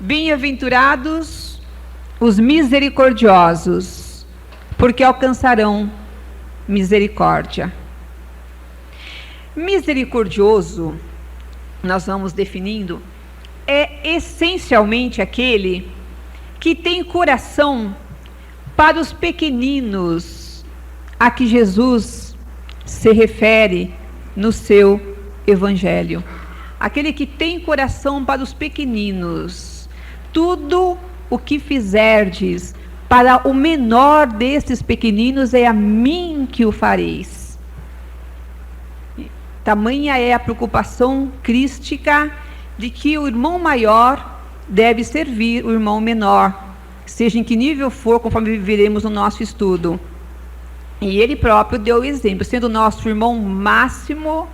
Bem-aventurados os misericordiosos, porque alcançarão misericórdia. Misericordioso, nós vamos definindo, é essencialmente aquele que tem coração para os pequeninos, a que Jesus se refere no seu Evangelho. Aquele que tem coração para os pequeninos. Tudo o que fizerdes para o menor destes pequeninos, é a mim que o fareis. Tamanha é a preocupação crística de que o irmão maior deve servir o irmão menor, seja em que nível for, conforme veremos no nosso estudo. E ele próprio deu o exemplo, sendo o nosso irmão máximo,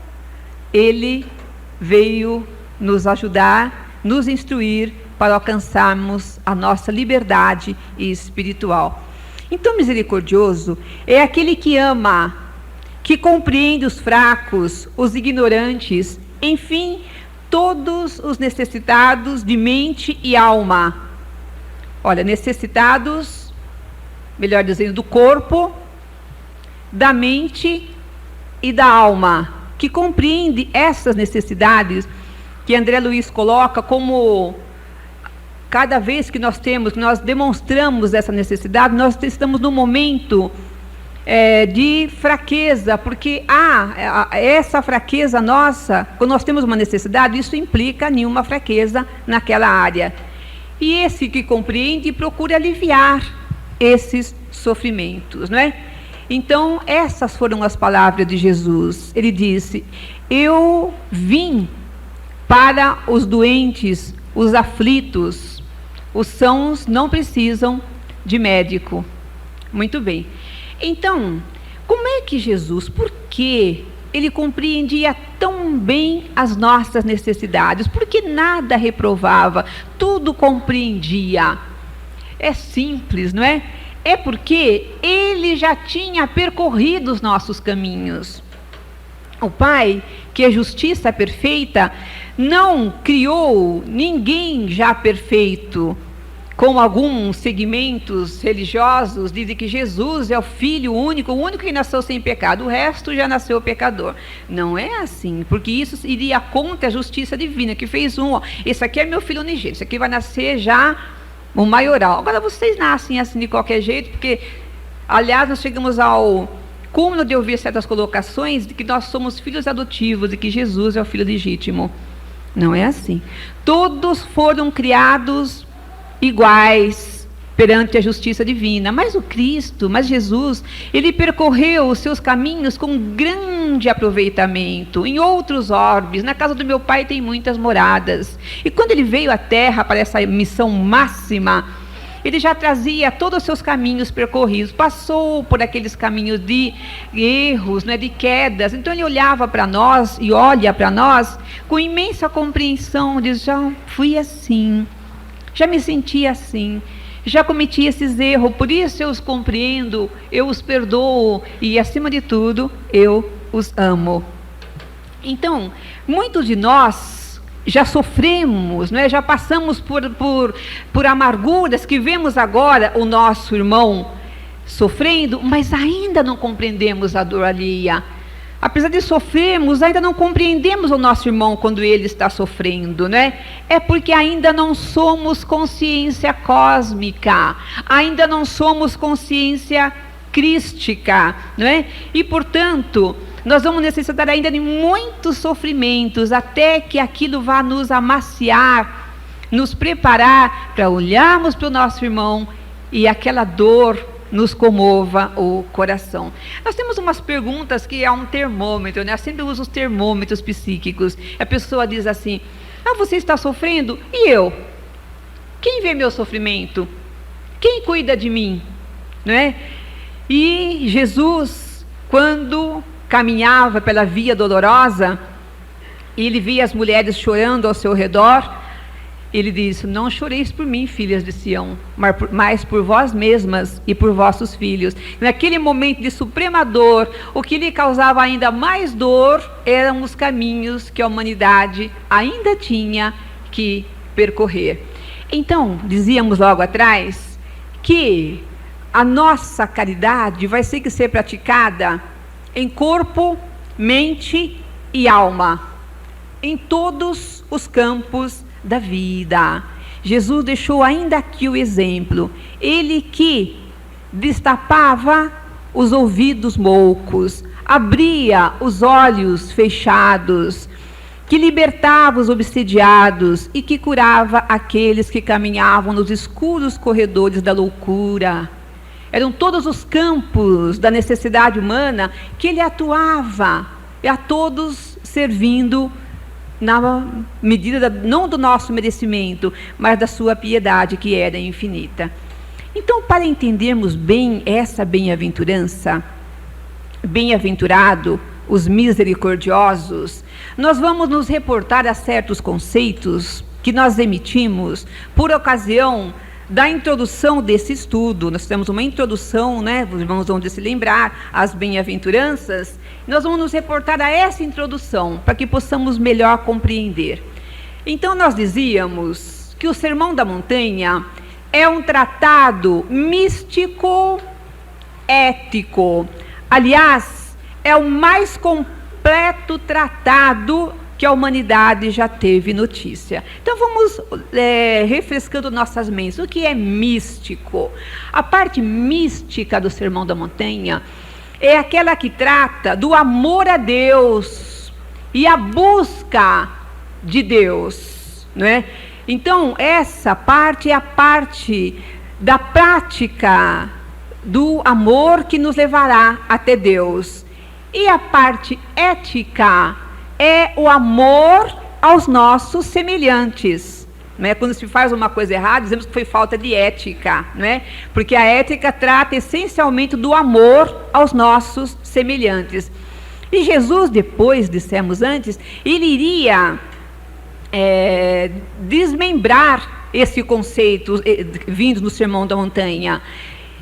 ele veio nos ajudar, nos instruir para alcançarmos a nossa liberdade espiritual. Então, misericordioso é aquele que ama, que compreende os fracos, os ignorantes, enfim, todos os necessitados de mente e alma. Olha, necessitados, melhor dizendo, do corpo, da mente e da alma, que compreende essas necessidades que André Luiz coloca como cada vez que nós demonstramos essa necessidade, nós estamos num momento de fraqueza, porque essa fraqueza nossa, quando nós temos uma necessidade, isso implica nenhuma fraqueza naquela área. E esse que compreende procura aliviar esses sofrimentos, não é? Então, essas foram as palavras de Jesus. Ele disse: eu vim para os doentes, os aflitos. Os sãos não precisam de médico. Muito bem. Então, como é que Jesus, por que ele compreendia tão bem as nossas necessidades? Porque nada reprovava, tudo compreendia. É simples, não é? É porque ele já tinha percorrido os nossos caminhos. O Pai, que é justiça perfeita, não criou ninguém já perfeito. Como alguns segmentos religiosos dizem que Jesus é o Filho único, o único que nasceu sem pecado, o resto já nasceu pecador. Não é assim, porque isso iria contra a justiça divina, que fez esse aqui é meu filho unigênito, esse aqui vai nascer já o maioral. Agora vocês nascem assim de qualquer jeito, porque, aliás, nós chegamos ao cúmulo de ouvir certas colocações de que nós somos filhos adotivos e que Jesus é o filho legítimo. Não é assim. Todos foram criados iguais perante a justiça divina, mas Jesus, ele percorreu os seus caminhos com grande aproveitamento, em outros orbes. Na casa do meu pai tem muitas moradas, e quando ele veio à terra para essa missão máxima, ele já trazia todos os seus caminhos percorridos, passou por aqueles caminhos de erros, de quedas. Então ele olhava para nós e olha para nós com imensa compreensão, diz: já fui assim, já me senti assim, já cometi esses erros, por isso eu os compreendo, eu os perdoo e, acima de tudo, eu os amo. Então, muitos de nós já sofremos, já passamos por amarguras que vemos agora o nosso irmão sofrendo, mas ainda não compreendemos a dor alheia. Apesar de sofrermos, ainda não compreendemos o nosso irmão quando ele está sofrendo, É porque ainda não somos consciência cósmica, ainda não somos consciência crística, E, portanto, nós vamos necessitar ainda de muitos sofrimentos, até que aquilo vá nos amaciar, nos preparar para olharmos para o nosso irmão e aquela dor nos comova o coração. Nós temos umas perguntas que é um termômetro, Eu sempre uso os termômetros psíquicos. A pessoa diz assim: você está sofrendo? E eu? Quem vê meu sofrimento? Quem cuida de mim? E Jesus, quando caminhava pela via dolorosa, e ele via as mulheres chorando ao seu redor, ele disse: não choreis por mim, filhas de Sião, mas por vós mesmas e por vossos filhos. Naquele momento de suprema dor, o que lhe causava ainda mais dor eram os caminhos que a humanidade ainda tinha que percorrer. Então, dizíamos logo atrás que a nossa caridade vai ter que ser praticada em corpo, mente e alma, em todos os campos da vida. Jesus deixou ainda aqui o exemplo. Ele que destapava os ouvidos moucos, abria os olhos fechados, que libertava os obsediados e que curava aqueles que caminhavam nos escuros corredores da loucura. Eram todos os campos da necessidade humana que ele atuava, e a todos servindo na medida, não do nosso merecimento, mas da sua piedade, que era infinita. Então, para entendermos bem essa bem-aventurança, bem-aventurado os misericordiosos, nós vamos nos reportar a certos conceitos que nós emitimos por ocasião da introdução desse estudo. Nós temos uma introdução, né? Os irmãos vão se lembrar, as bem-aventuranças. Nós vamos nos reportar a essa introdução, para que possamos melhor compreender. Então, nós dizíamos que o Sermão da Montanha é um tratado místico, ético. Aliás, é o mais completo tratado que a humanidade já teve notícia. Então vamos refrescando nossas mentes. O que é místico? A parte mística do Sermão da Montanha é aquela que trata do amor a Deus e a busca de Deus, não é? Então essa parte é a parte da prática do amor que nos levará até Deus. E a parte ética é o amor aos nossos semelhantes. Não é? Quando se faz uma coisa errada, dizemos que foi falta de ética, não é? Porque a ética trata essencialmente do amor aos nossos semelhantes. E Jesus, depois, dissemos antes, ele iria desmembrar esse conceito vindo no Sermão da Montanha.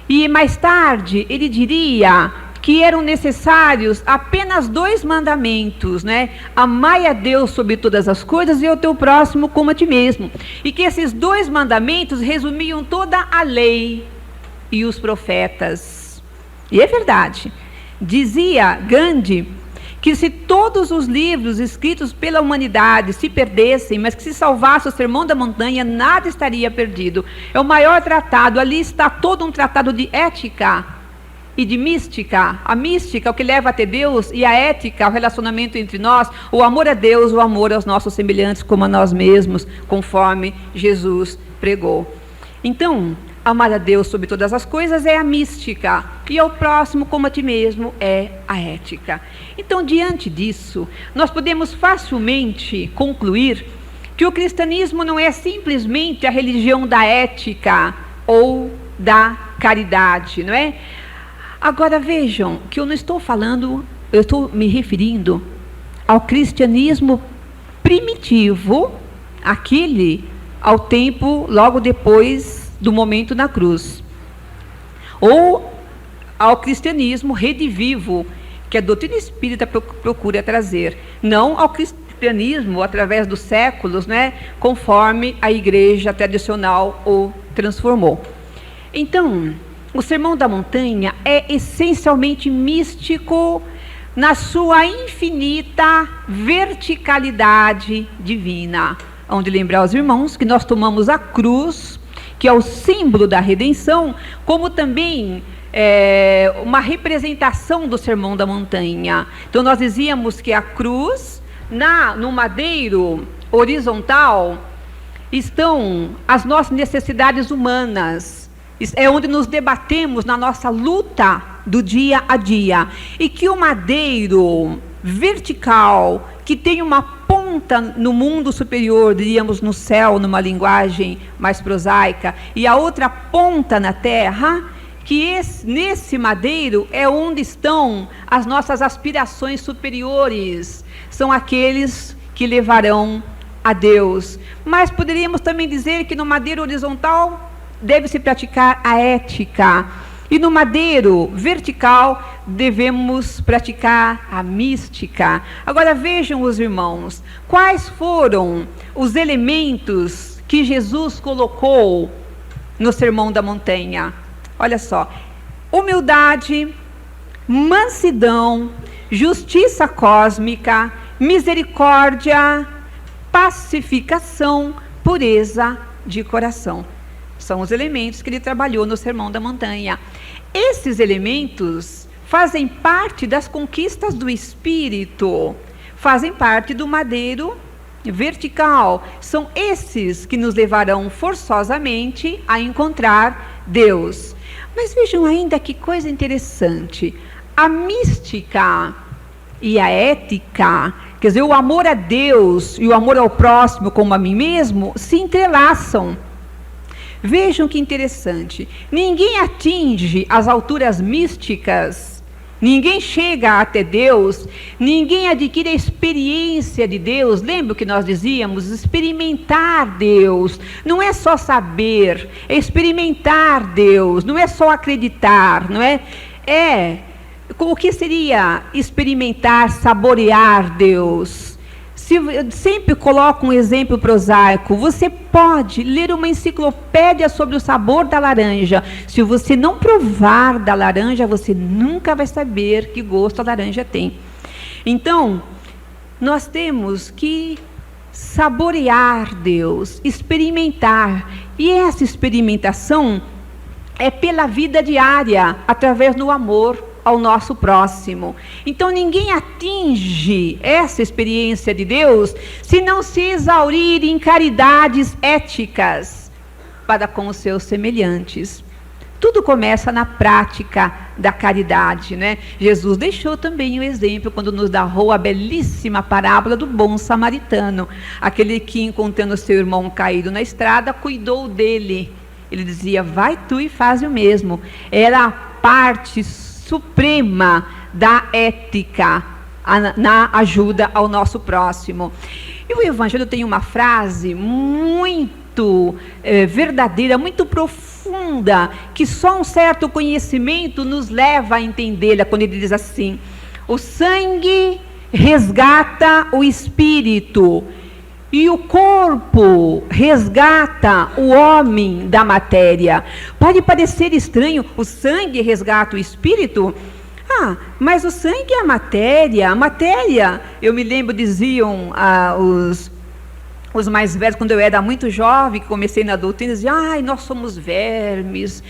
E mais tarde ele diria que eram necessários apenas 2 mandamentos, né? Amai a Deus sobre todas as coisas e ao teu próximo como a ti mesmo. E que esses 2 mandamentos resumiam toda a lei e os profetas. E é verdade. Dizia Gandhi que se todos os livros escritos pela humanidade se perdessem, mas que se salvasse o Sermão da Montanha, nada estaria perdido. É o maior tratado. Ali está todo um tratado de ética e de mística. A mística é o que leva até Deus, e a ética, o relacionamento entre nós, o amor a Deus, o amor aos nossos semelhantes como a nós mesmos, conforme Jesus pregou. Então, amar a Deus sobre todas as coisas é a mística, e ao próximo como a ti mesmo é a ética. Então, diante disso, nós podemos facilmente concluir que o cristianismo não é simplesmente a religião da ética ou da caridade, não é? Agora vejam que eu não estou falando, eu estou me referindo ao cristianismo primitivo, aquele ao tempo logo depois do momento na cruz, ou ao cristianismo redivivo, que a doutrina espírita procura trazer, não ao cristianismo através dos séculos, né, conforme a igreja tradicional o transformou. Então, o Sermão da Montanha é essencialmente místico na sua infinita verticalidade divina, onde lembrar aos irmãos que nós tomamos a cruz, que é o símbolo da redenção, como também uma representação do Sermão da Montanha. Então nós dizíamos que a cruz, no madeiro horizontal, estão as nossas necessidades humanas. É onde nos debatemos na nossa luta do dia a dia. E que o madeiro vertical, que tem uma ponta no mundo superior, diríamos no céu, numa linguagem mais prosaica, e a outra ponta na terra, que nesse madeiro é onde estão as nossas aspirações superiores. São aqueles que levarão a Deus. Mas poderíamos também dizer que no madeiro horizontal deve-se praticar a ética, e no madeiro vertical devemos praticar a mística. Agora vejam os irmãos, quais foram os elementos que Jesus colocou no Sermão da Montanha. Olha só: humildade, mansidão, justiça cósmica, misericórdia, pacificação, pureza de coração. São os elementos que ele trabalhou no Sermão da Montanha. Esses elementos fazem parte das conquistas do Espírito, fazem parte do madeiro vertical. São esses que nos levarão forçosamente a encontrar Deus. Mas vejam ainda que coisa interessante. A mística e a ética, quer dizer, o amor a Deus e o amor ao próximo como a mim mesmo, se entrelaçam. Vejam que interessante. Ninguém atinge as alturas místicas, ninguém chega até Deus, ninguém adquire a experiência de Deus. Lembra o que nós dizíamos? Experimentar Deus. Não é só saber, é experimentar Deus. Não é só acreditar, não é? O que seria experimentar, saborear Deus? Sempre coloco um exemplo prosaico. Você pode ler uma enciclopédia sobre o sabor da laranja. Se você não provar da laranja, você nunca vai saber que gosto a laranja tem. Então, nós temos que saborear Deus, experimentar. E essa experimentação é pela vida diária, através do amor ao nosso próximo. Então ninguém atinge essa experiência de Deus se não se exaurir em caridades éticas para com os seus semelhantes. Tudo começa na prática da caridade, né? Jesus deixou também um exemplo quando nos narrou a belíssima parábola do bom samaritano, aquele que, encontrando seu irmão caído na estrada, cuidou dele. Ele dizia: vai tu e faz o mesmo. Era a parte suprema da ética na ajuda ao nosso próximo. E o Evangelho tem uma frase muito verdadeira, muito profunda, que só um certo conhecimento nos leva a entendê-la, quando ele diz assim: o sangue resgata o espírito e o corpo resgata o homem da matéria. Pode parecer estranho, o sangue resgata o espírito? Mas o sangue é a matéria. A matéria, eu me lembro, diziam os mais velhos, quando eu era muito jovem, que comecei na doutrina, diziam: nós somos vermes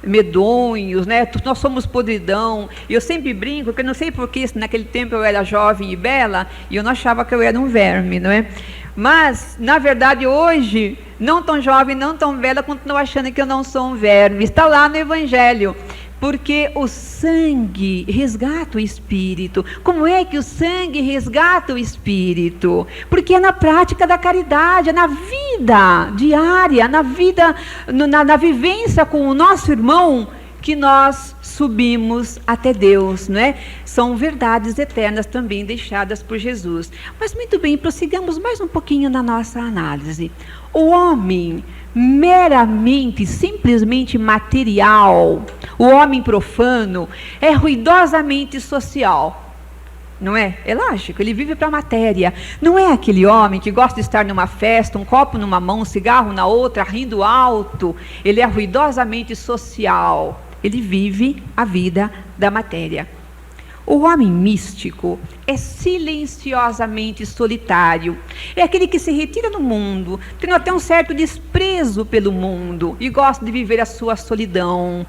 medonhos, né? Nós somos podridão. E eu sempre brinco, porque eu não sei porque naquele tempo eu era jovem e bela, e eu não achava que eu era um verme, não é? Mas, na verdade, hoje, não tão jovem, não tão bela, continuo achando que eu não sou um verme. Está lá no Evangelho. Porque o sangue resgata o espírito. Como é que o sangue resgata o espírito? Porque é na prática da caridade, é na vida diária, na vida, na vivência com o nosso irmão, que nós subimos até Deus, não é? São verdades eternas também deixadas por Jesus. Mas muito bem, prossigamos mais um pouquinho na nossa análise. O homem meramente, simplesmente material, o homem profano, é ruidosamente social, não é? É lógico, ele vive para a matéria. Não é aquele homem que gosta de estar numa festa, um copo numa mão, um cigarro na outra, rindo alto. Ele é ruidosamente social, ele vive a vida da matéria. O homem místico é silenciosamente solitário. É aquele que se retira no mundo, tem até um certo desprezo pelo mundo e gosta de viver a sua solidão.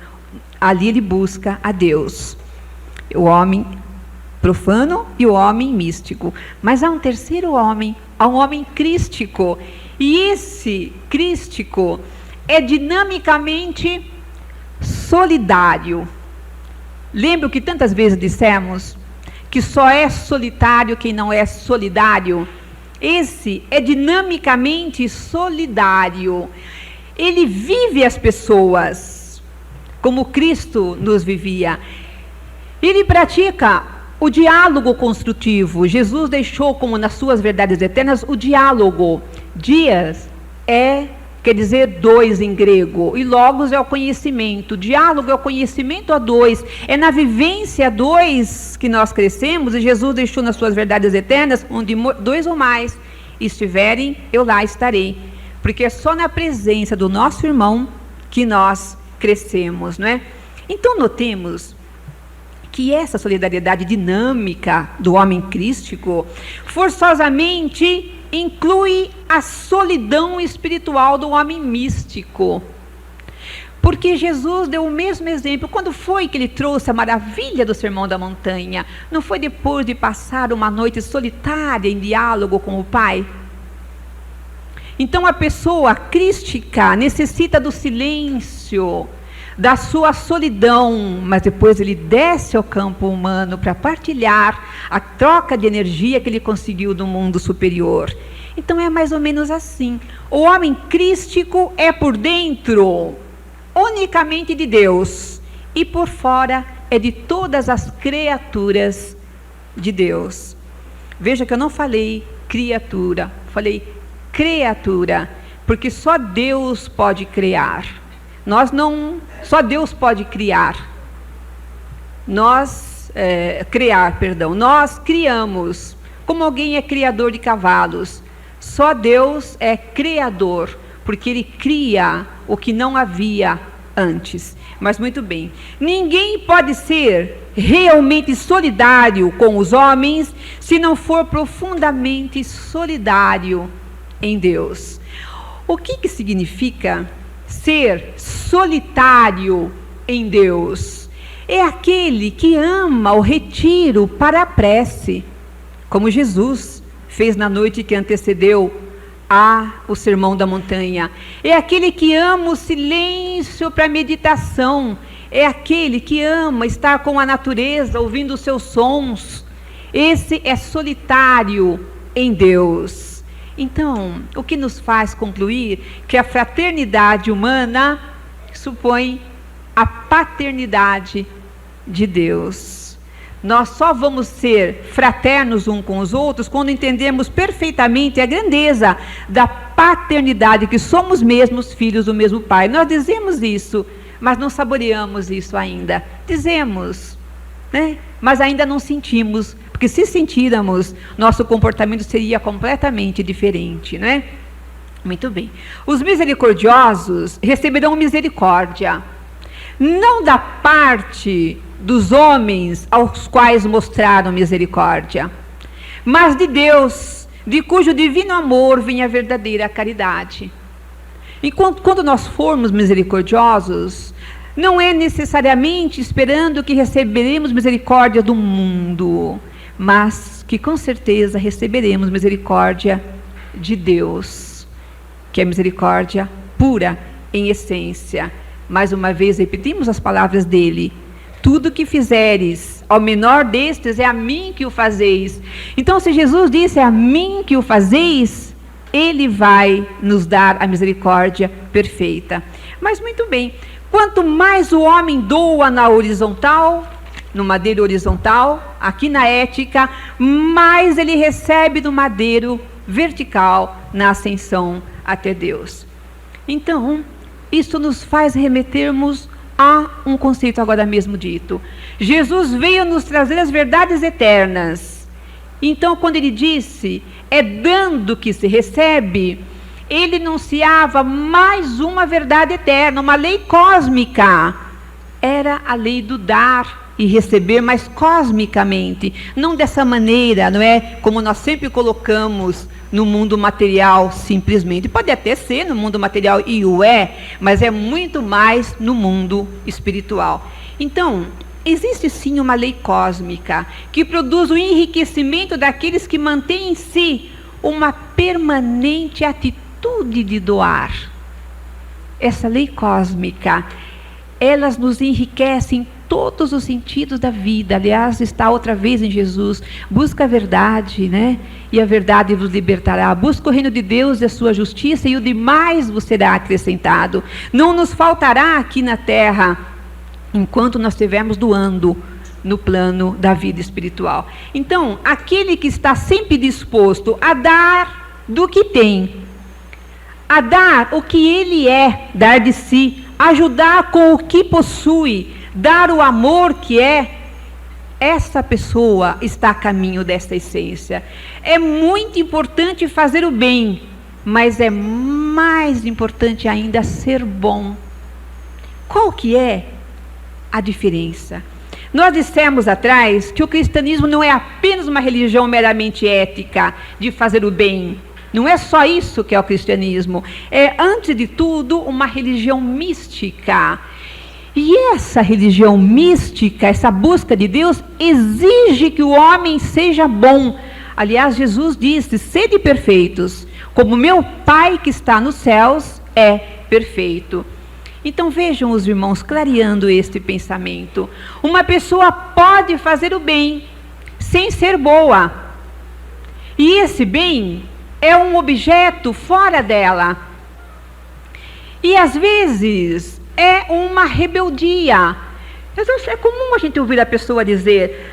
Ali ele busca a Deus. O homem profano e o homem místico. Mas há um terceiro homem, há um homem crístico. E esse crístico é dinamicamente solidário. Lembra o que tantas vezes dissemos? Que só é solitário quem não é solidário. Esse é dinamicamente solidário. Ele vive as pessoas como Cristo nos vivia. Ele pratica o diálogo construtivo. Jesus deixou como nas suas verdades eternas o diálogo. Dias quer dizer dois em grego, e logos é o conhecimento. Diálogo é o conhecimento a dois, é na vivência a dois que nós crescemos, e Jesus deixou nas suas verdades eternas: onde dois ou mais estiverem, eu lá estarei. porque é só na presença do nosso irmão que nós crescemos, não é? Então notemos que essa solidariedade dinâmica do homem crístico forçosamente inclui a solidão espiritual do homem místico. Porque Jesus deu o mesmo exemplo. Quando foi que ele trouxe a maravilha do Sermão da Montanha? Não foi depois de passar uma noite solitária em diálogo com o Pai? Então a pessoa crística necessita do silêncio, da sua solidão, mas depois ele desce ao campo humano para partilhar a troca de energia que ele conseguiu do mundo superior. Então é mais ou menos assim. O homem crístico é por dentro unicamente de Deus e por fora é de todas as criaturas de Deus. Veja que eu não falei criatura, falei criatura, porque só Deus pode criar. Só Deus pode criar. Nós criamos, como alguém é criador de cavalos. Só Deus é criador, porque Ele cria o que não havia antes. Mas muito bem, ninguém pode ser realmente solidário com os homens se não for profundamente solidário em Deus. O que significa ser solitário em Deus? É aquele que ama o retiro para a prece, como Jesus fez na noite que antecedeu o Sermão da Montanha. É aquele que ama o silêncio para a meditação. É aquele que ama estar com a natureza, ouvindo os seus sons. Esse é solitário em Deus. Então, o que nos faz concluir que a fraternidade humana supõe a paternidade de Deus. Nós só vamos ser fraternos uns com os outros quando entendemos perfeitamente a grandeza da paternidade, que somos mesmos filhos do mesmo Pai. Nós dizemos isso, mas não saboreamos isso ainda. Dizemos, né? Mas ainda não sentimos, porque se sentíssemos, nosso comportamento seria completamente diferente, não é? Muito bem. Os misericordiosos receberão misericórdia, não da parte dos homens aos quais mostraram misericórdia, mas de Deus, de cujo divino amor vem a verdadeira caridade. E quando nós formos misericordiosos, não é necessariamente esperando que receberemos misericórdia do mundo, mas que com certeza receberemos misericórdia de Deus, que é misericórdia pura em essência. Mais uma vez repetimos as palavras dele: tudo que fizeres ao menor destes, é a mim que o fazeis. Então, se Jesus disse é a mim que o fazeis, Ele vai nos dar a misericórdia perfeita. Mas muito bem, quanto mais o homem doa na horizontal, no madeiro horizontal, aqui na ética, mais ele recebe do madeiro vertical na ascensão até Deus. Então, isso nos faz remetermos a um conceito agora mesmo dito. Jesus veio nos trazer as verdades eternas. Então, quando ele disse, é dando que se recebe, ele anunciava mais uma verdade eterna, uma lei cósmica. Era a lei do dar e receber, mas cosmicamente, não dessa maneira, não é como nós sempre colocamos no mundo material simplesmente. Pode até ser no mundo material, e o é, mas é muito mais no mundo espiritual. Então, existe sim uma lei cósmica que produz o enriquecimento daqueles que mantêm em si uma permanente atitude de doar. Essa lei cósmica, elas nos enriquecem todos os sentidos da vida. Aliás, está outra vez em Jesus: busca a verdade, né? E a verdade vos libertará. Busca o reino de Deus e a sua justiça, e o demais vos será acrescentado. Não nos faltará aqui na terra, enquanto nós estivermos doando no plano da vida espiritual. Então, aquele que está sempre disposto a dar do que tem, a dar o que ele é, dar de si, ajudar com o que possui, dar o amor que é, essa pessoa está a caminho desta essência. É muito importante fazer o bem, mas é mais importante ainda ser bom. Qual que é a diferença? Nós dissemos atrás que o cristianismo não é apenas uma religião meramente ética, de fazer o bem. Não é só isso que é o cristianismo. É, antes de tudo, uma religião mística. E essa religião mística, essa busca de Deus, exige que o homem seja bom. Aliás, Jesus disse: sede perfeitos, como meu Pai que está nos céus é perfeito. Então vejam os irmãos clareando este pensamento. Uma pessoa pode fazer o bem sem ser boa. E esse bem é um objeto fora dela. E às vezes é uma rebeldia. É comum a gente ouvir a pessoa dizer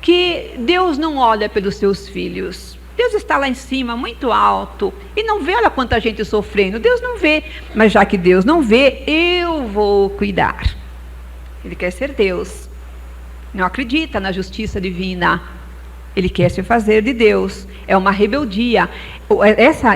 que Deus não olha pelos seus filhos. Deus está lá em cima, muito alto, e não vê, olha quanta gente sofrendo. Deus não vê, mas já que Deus não vê, eu vou cuidar. Ele quer ser Deus. Não acredita na justiça divina. Ele quer se fazer de Deus. É uma rebeldia.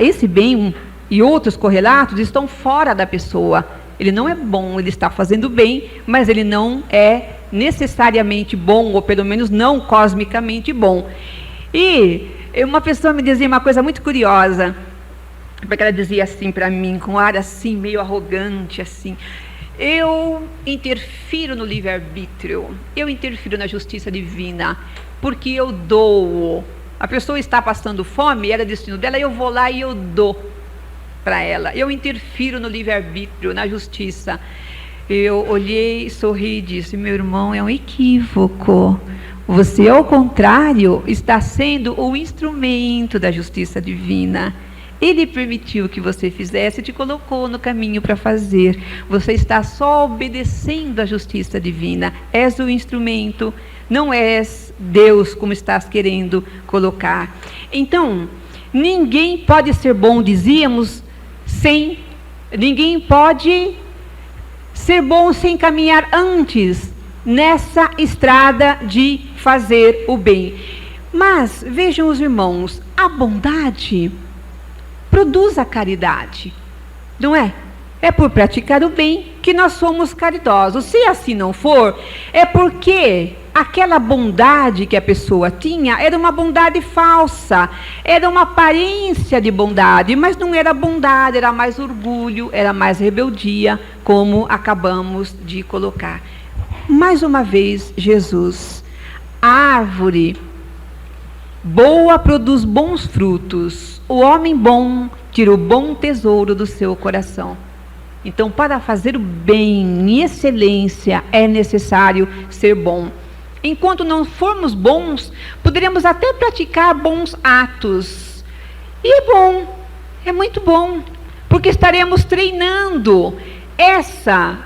Esse bem e outros correlatos estão fora da pessoa. Ele não é bom, ele está fazendo bem, mas ele não é necessariamente bom, ou pelo menos não cosmicamente bom. E uma pessoa me dizia uma coisa muito curiosa, porque ela dizia assim para mim, com um ar assim, meio arrogante, assim: eu interfiro no livre-arbítrio, eu interfiro na justiça divina, porque eu dou. A pessoa está passando fome, era destino dela, eu vou lá e eu dou para ela. Eu interfiro no livre-arbítrio, na justiça. Eu olhei, sorri e disse: meu irmão, é um equívoco. Você, ao contrário, está sendo o instrumento da justiça divina. Ele permitiu que você fizesse e te colocou no caminho para fazer. Você está só obedecendo à justiça divina. És o instrumento, não és Deus como estás querendo colocar. Então, ninguém pode ser bom, dizíamos, ninguém pode ser bom sem caminhar antes nessa estrada de fazer o bem. Mas, vejam os irmãos, a bondade produz a caridade, não é? É por praticar o bem que nós somos caridosos. Se assim não for, é porque aquela bondade que a pessoa tinha era uma bondade falsa, era uma aparência de bondade, mas não era bondade, era mais orgulho, era mais rebeldia, como acabamos de colocar. Mais uma vez, Jesus: a árvore boa produz bons frutos, o homem bom tira o bom tesouro do seu coração. Então, para fazer o bem em excelência, é necessário ser bom. Enquanto não formos bons, poderemos até praticar bons atos. E é bom, é muito bom, porque estaremos treinando. Essa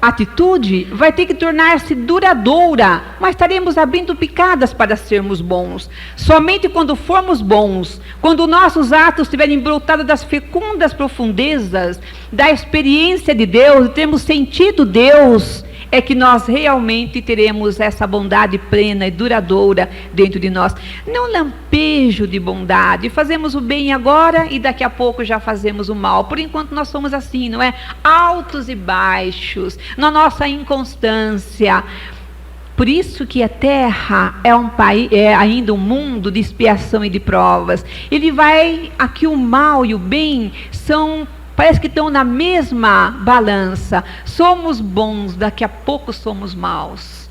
atitude vai ter que tornar-se duradoura, mas estaremos abrindo picadas para sermos bons. Somente quando formos bons, quando nossos atos estiverem brotados das fecundas profundezas da experiência de Deus, termos sentido Deus, é que nós realmente teremos essa bondade plena e duradoura dentro de nós. Não lampejo de bondade, fazemos o bem agora e daqui a pouco já fazemos o mal. Por enquanto nós somos assim, não é? Altos e baixos, na nossa inconstância. Por isso que a Terra é ainda um mundo de expiação e de provas. Aqui o mal e o bem parece que estão na mesma balança. Somos bons, daqui a pouco somos maus.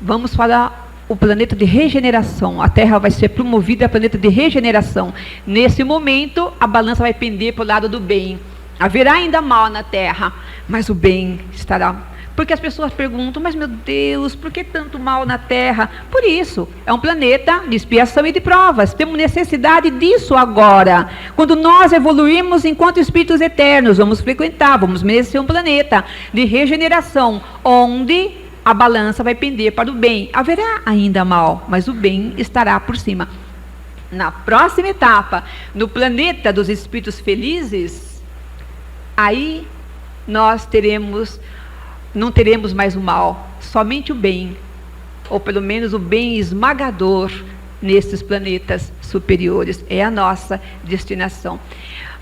Vamos para o planeta de regeneração. A Terra vai ser promovida a planeta de regeneração. Nesse momento, a balança vai pender para o lado do bem. Haverá ainda mal na Terra, mas o bem estará. Porque as pessoas perguntam: mas meu Deus, por que tanto mal na Terra? Por isso, é um planeta de expiação e de provas. Temos necessidade disso agora. Quando nós evoluirmos enquanto espíritos eternos, vamos merecer um planeta de regeneração, onde a balança vai pender para o bem. Haverá ainda mal, mas o bem estará por cima. Na próxima etapa, no planeta dos espíritos felizes, aí nós não teremos mais o mal, somente o bem, ou pelo menos o bem esmagador nesses planetas superiores. É a nossa destinação.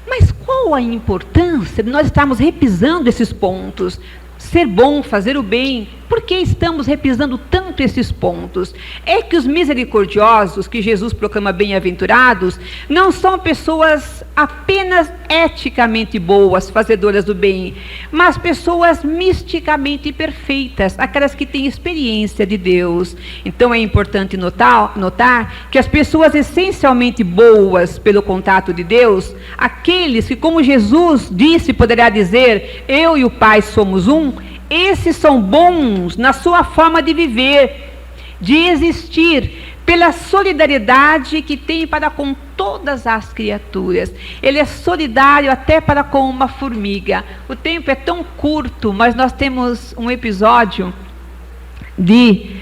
Mas qual a importância de nós estarmos repisando esses pontos? Ser bom, fazer o bem. Por que estamos repisando tanto esses pontos? É que os misericordiosos, que Jesus proclama bem-aventurados, não são pessoas apenas eticamente boas, fazedoras do bem, mas pessoas misticamente perfeitas, aquelas que têm experiência de Deus. Então é importante notar que as pessoas essencialmente boas pelo contato de Deus, aqueles que, como Jesus disse, poderá dizer, eu e o Pai somos um, esses são bons na sua forma de viver, de existir, pela solidariedade que tem para com todas as criaturas. Ele é solidário até para com uma formiga. O tempo é tão curto, mas nós temos um episódio de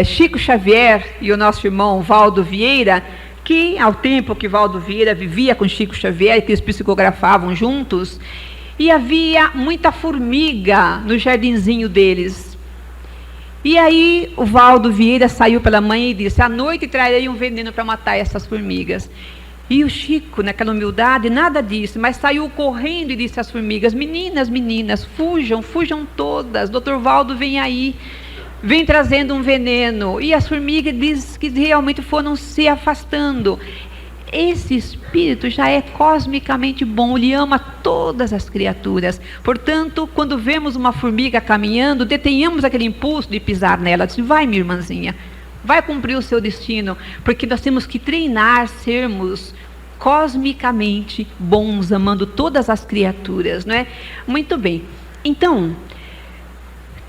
Chico Xavier e o nosso irmão Valdo Vieira, que ao tempo que Valdo Vieira vivia com Chico Xavier, que eles psicografavam juntos, e havia muita formiga no jardinzinho deles. E aí o Valdo Vieira saiu pela manhã e disse, à noite trarei um veneno para matar essas formigas. E o Chico, naquela humildade, nada disse, mas saiu correndo e disse às formigas, meninas, meninas, fujam, fujam todas, Dr. Valdo vem aí, vem trazendo um veneno. E as formigas dizem que realmente foram se afastando. Esse espírito já é cosmicamente bom, ele ama todas as criaturas. Portanto, quando vemos uma formiga caminhando, detenhamos aquele impulso de pisar nela. Diz, vai, minha irmãzinha, vai cumprir o seu destino, porque nós temos que treinar, sermos cosmicamente bons, amando todas as criaturas, não é? Muito bem. Então,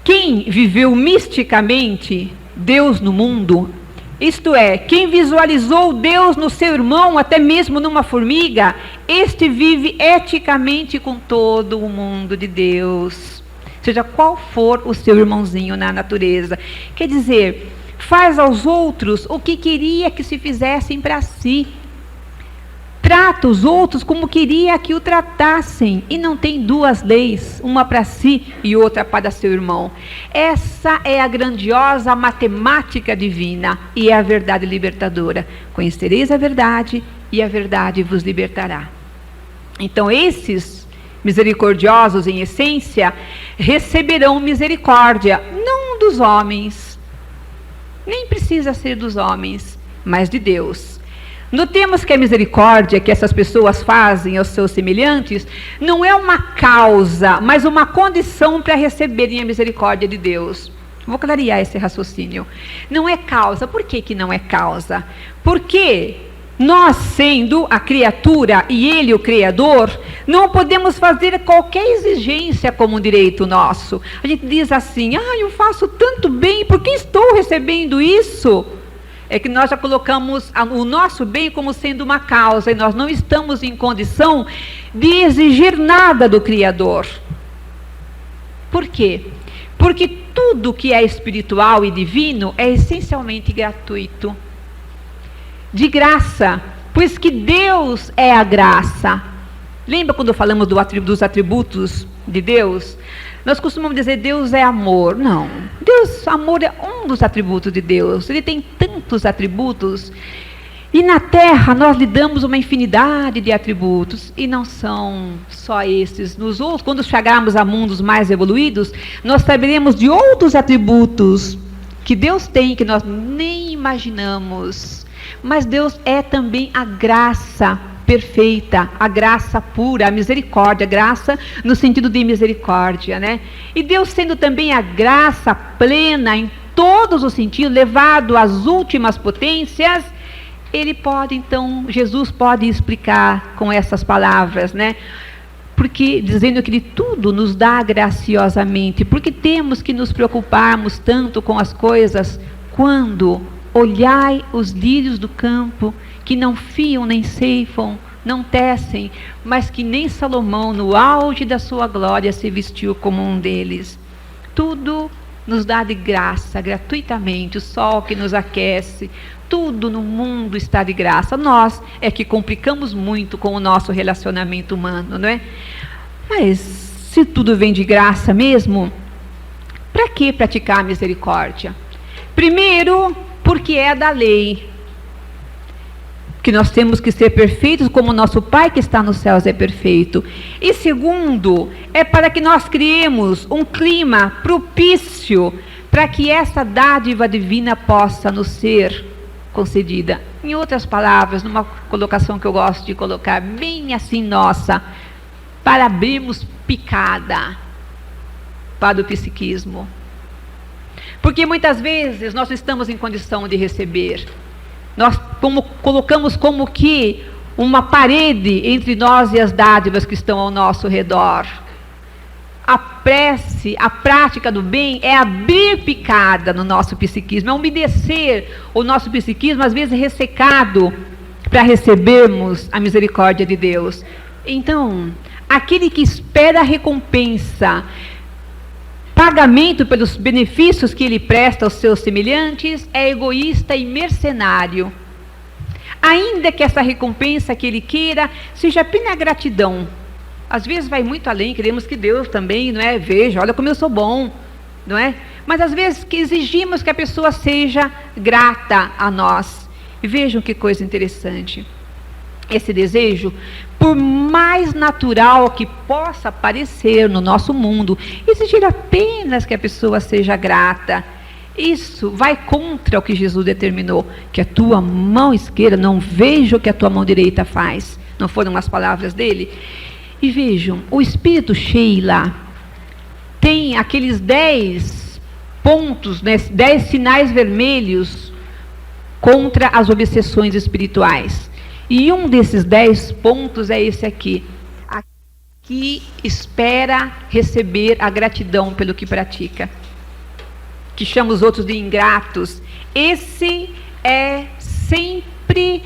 quem viveu misticamente Deus no mundo, isto é, quem visualizou Deus no seu irmão, até mesmo numa formiga, este vive eticamente com todo o mundo de Deus, seja qual for o seu irmãozinho na natureza. Quer dizer, faz aos outros o que queria que se fizessem para si. Trata os outros como queria que o tratassem, e não tem duas leis, uma para si e outra para seu irmão. Essa é a grandiosa matemática divina e é a verdade libertadora. Conhecereis a verdade e a verdade vos libertará. Então esses misericordiosos em essência receberão misericórdia, não dos homens, nem precisa ser dos homens, mas de Deus. Notemos que a misericórdia que essas pessoas fazem aos seus semelhantes não é uma causa, mas uma condição para receberem a misericórdia de Deus. Vou clarear esse raciocínio. Não é causa. Por que que não é causa? Porque nós, sendo a criatura e ele o Criador, não podemos fazer qualquer exigência como um direito nosso. A gente diz assim, eu faço tanto bem, por que estou recebendo isso? É que nós já colocamos o nosso bem como sendo uma causa, e nós não estamos em condição de exigir nada do Criador. Por quê? Porque tudo que é espiritual e divino é essencialmente gratuito. De graça, pois que Deus é a graça. Lembra quando falamos dos atributos de Deus? Nós costumamos dizer Deus é amor. Não, amor é um dos atributos de Deus. Ele tem tantos atributos. E na Terra nós lhe damos uma infinidade de atributos. E não são só esses. Nos outros, quando chegarmos a mundos mais evoluídos, nós saberemos de outros atributos que Deus tem, que nós nem imaginamos. Mas Deus é também a graça perfeita, a graça pura, a misericórdia, graça no sentido de misericórdia, né? E Deus sendo também a graça plena em todos os sentidos, levado às últimas potências, ele pode então, Jesus pode explicar com essas palavras, né? Porque dizendo que ele tudo nos dá graciosamente, porque temos que nos preocuparmos tanto com as coisas, quando olhai os lírios do campo, que não fiam nem ceifam, não tecem, mas que nem Salomão, no auge da sua glória, se vestiu como um deles. Tudo nos dá de graça, gratuitamente, o sol que nos aquece, tudo no mundo está de graça. Nós é que complicamos muito com o nosso relacionamento humano, não é? Mas se tudo vem de graça mesmo, para que praticar a misericórdia? Primeiro, porque é da lei. que nós temos que ser perfeitos como nosso Pai que está nos céus é perfeito. E segundo, é para que nós criemos um clima propício para que essa dádiva divina possa nos ser concedida. Em outras palavras, numa colocação que eu gosto de colocar, bem assim nossa, para abrirmos picada para o psiquismo. Porque muitas vezes nós estamos em condição de receber. Nós colocamos como que uma parede entre nós e as dádivas que estão ao nosso redor. A prece, a prática do bem é abrir picada no nosso psiquismo, é umedecer o nosso psiquismo, às vezes ressecado, para recebermos a misericórdia de Deus. Então, aquele que espera a recompensa, pagamento pelos benefícios que ele presta aos seus semelhantes, é egoísta e mercenário. Ainda que essa recompensa que ele queira seja apenas gratidão. Às vezes vai muito além, queremos que Deus também, não é? Veja, olha como eu sou bom, não é? Mas às vezes que exigimos que a pessoa seja grata a nós. E vejam que coisa interessante. Esse desejo, por mais natural que possa parecer no nosso mundo, exigir apenas que a pessoa seja grata, isso vai contra o que Jesus determinou, que a tua mão esquerda não veja o que a tua mão direita faz. Não foram as palavras dele? E vejam, o Espírito Sheila tem aqueles 10 pontos, né, 10 sinais vermelhos contra as obsessões espirituais. E um desses 10 pontos é esse aqui. Aqui espera receber a gratidão pelo que pratica. Que chama os outros de ingratos. Esse é sempre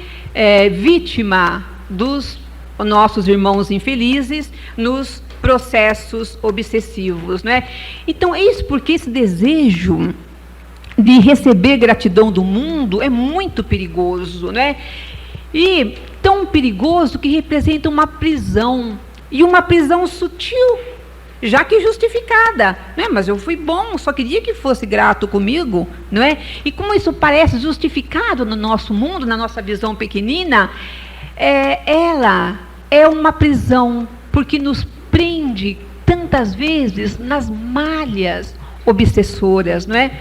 vítima dos nossos irmãos infelizes nos processos obsessivos, não é? Então, eis porque esse desejo de receber gratidão do mundo é muito perigoso, não é? E tão perigoso que representa uma prisão, e uma prisão sutil, já que justificada, não é? Mas eu fui bom, só queria que fosse grato comigo, não é? E como isso parece justificado no nosso mundo, na nossa visão pequenina, ela é uma prisão, porque nos prende tantas vezes nas malhas obsessoras, não é?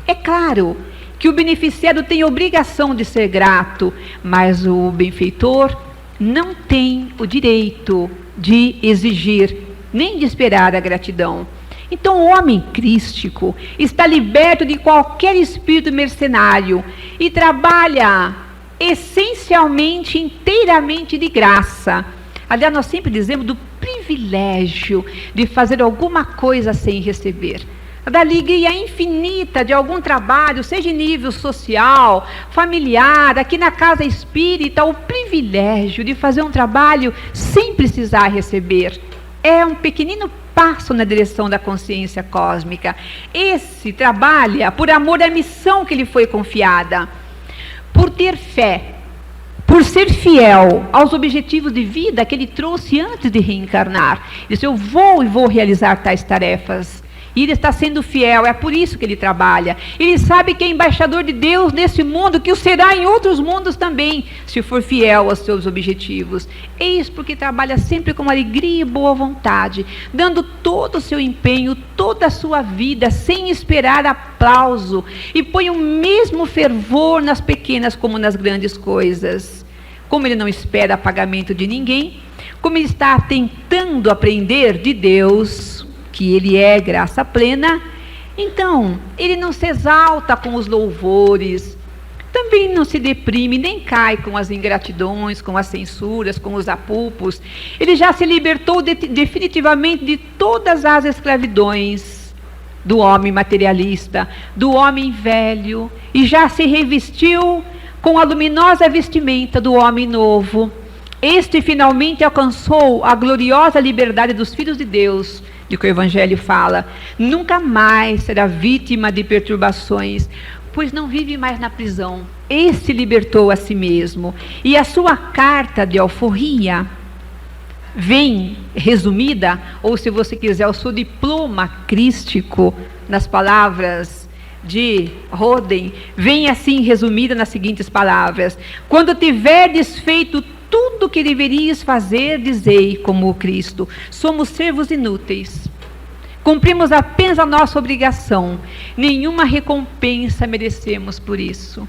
É claro que o beneficiário tem obrigação de ser grato, mas o benfeitor não tem o direito de exigir, nem de esperar a gratidão. Então, o homem crístico está liberto de qualquer espírito mercenário e trabalha essencialmente, inteiramente de graça. Aliás, nós sempre dizemos do privilégio de fazer alguma coisa sem receber. Da alegria infinita de algum trabalho, seja em nível social, familiar, aqui na casa espírita, o privilégio de fazer um trabalho sem precisar receber. É um pequenino passo na direção da consciência cósmica. Esse trabalha por amor à missão que lhe foi confiada, por ter fé, por ser fiel aos objetivos de vida que ele trouxe antes de reencarnar. Ele disse, eu vou realizar tais tarefas. E ele está sendo fiel, é por isso que ele trabalha. Ele sabe que é embaixador de Deus nesse mundo, que o será em outros mundos também, se for fiel aos seus objetivos. Eis porque trabalha sempre com alegria e boa vontade, dando todo o seu empenho, toda a sua vida, sem esperar aplauso, e põe o mesmo fervor nas pequenas como nas grandes coisas. Como ele não espera pagamento de ninguém, como ele está tentando aprender de Deus, que ele é graça plena, então ele não se exalta com os louvores, também não se deprime, nem cai com as ingratidões, com as censuras, com os apupos. Ele já se libertou definitivamente de todas as escravidões do homem materialista, do homem velho, e já se revestiu com a luminosa vestimenta do homem novo. Este finalmente alcançou a gloriosa liberdade dos filhos de Deus, de que o Evangelho fala. Nunca mais será vítima de perturbações, pois não vive mais na prisão. Este libertou a si mesmo. E a sua carta de alforria vem resumida, ou se você quiser, o seu diploma crístico, nas palavras de Roden vem assim resumida nas seguintes palavras: quando tiverdes feito tudo o que deveríeis fazer, dizei como o Cristo: somos servos inúteis, cumprimos apenas a nossa obrigação, nenhuma recompensa merecemos por isso.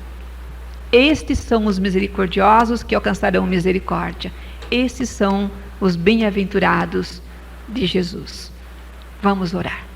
Estes são os misericordiosos que alcançarão misericórdia. Estes são os bem-aventurados de Jesus. Vamos orar.